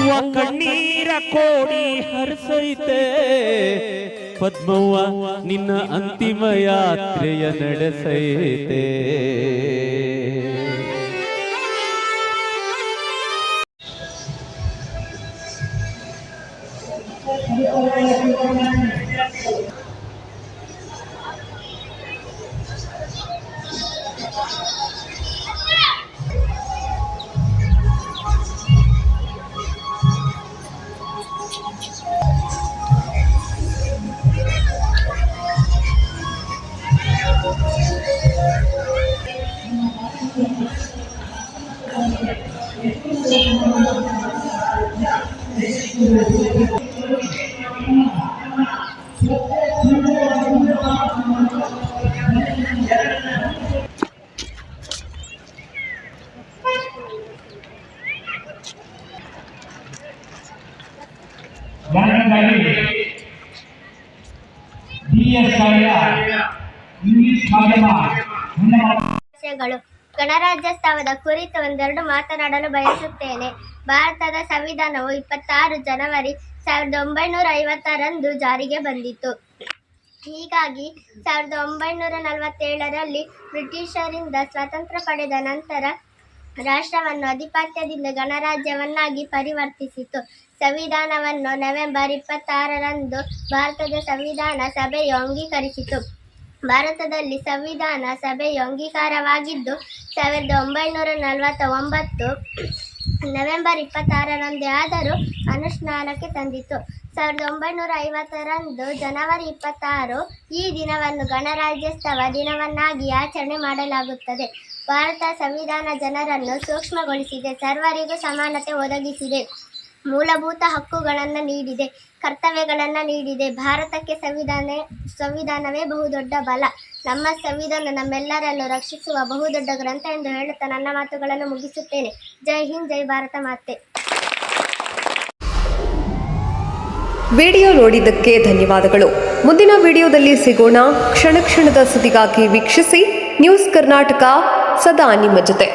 ಅವ್ವ ಕಣ್ಣೀರ ಕೋಡಿ ಹರಿಸೈತೆ ಪದ್ಮವ್ವ ನಿನ್ನ ಅಂತಿಮ ಯಾತ್ರೆಯ ನಡೆಸೈತೆ. ಗಣರಾಜ್ಯೋತ್ಸವದ ಕುರಿತು ಒಂದೆರಡು ಮಾತನಾಡಲು ಬಯಸುತ್ತೇನೆ. ಭಾರತದ ಸಂವಿಧಾನವು 26 ಜನವರಿ 1950ರಂದು ಜಾರಿಗೆ ಬಂದಿತು. ಹೀಗಾಗಿ 1947ರಲ್ಲಿ ಬ್ರಿಟಿಷರಿಂದ ಸ್ವಾತಂತ್ರ್ಯ ಪಡೆದ ನಂತರ ರಾಷ್ಟ್ರವನ್ನು ಅಧಿಪತ್ಯದಿಂದ ಗಣರಾಜ್ಯವನ್ನಾಗಿ ಪರಿವರ್ತಿಸಿತು. ಸಂವಿಧಾನವನ್ನು ನವೆಂಬರ್ 26ರಂದು ಭಾರತದ ಸಂವಿಧಾನ ಸಭೆಯು ಅಂಗೀಕರಿಸಿತು. ಭಾರತದಲ್ಲಿ ಸಂವಿಧಾನ ಸಭೆಯು ಅಂಗೀಕಾರವಾಗಿದ್ದು 1949 ನವೆಂಬರ್ 26ರಂದೇ ಆದರೂ ಅನುಷ್ಠಾನಕ್ಕೆ ತಂದಿತು. 1950ರಂದು ಜನವರಿ 26 ಈ ದಿನವನ್ನು ಗಣರಾಜ್ಯೋತ್ಸವ ದಿನವನ್ನಾಗಿ ಆಚರಣೆ ಮಾಡಲಾಗುತ್ತದೆ. ಭಾರತ ಸಂವಿಧಾನ ಜನರನ್ನು ಸೂಕ್ಷ್ಮಗೊಳಿಸಿದೆ, ಸರ್ವರಿಗೂ ಸಮಾನತೆ ಒದಗಿಸಿದೆ, ಮೂಲಭೂತ ಹಕ್ಕುಗಳನ್ನು ನೀಡಿದೆ, ಕರ್ತವ್ಯಗಳನ್ನು ನೀಡಿದೆ. ಭಾರತಕ್ಕೆ ಸಂವಿಧಾನವೇ ಬಹುದೊಡ್ಡ ಬಲ. ನಮ್ಮ ಸಂವಿಧಾನ ನಮ್ಮೆಲ್ಲರನ್ನು ರಕ್ಷಿಸುವ ಬಹುದೊಡ್ಡ ಗ್ರಂಥ ಎಂದು ಹೇಳುತ್ತಾ ನನ್ನ ಮಾತುಗಳನ್ನು ಮುಗಿಸುತ್ತೇನೆ. ಜೈ ಹಿಂದ್, ಜೈ ಭಾರತ ಮಾತೆ. ವಿಡಿಯೋ ನೋಡಿದ್ದಕ್ಕೆ ಧನ್ಯವಾದಗಳು. ಮುಂದಿನ ವಿಡಿಯೋದಲ್ಲಿ ಸಿಗೋಣ. ಕ್ಷಣ ಕ್ಷಣದ ಸುದ್ದಿಗಾಗಿ ವೀಕ್ಷಿಸಿ ನ್ಯೂಸ್ ಕರ್ನಾಟಕ, ಸದಾ ನಿಮ್ಮ ಜೊತೆ.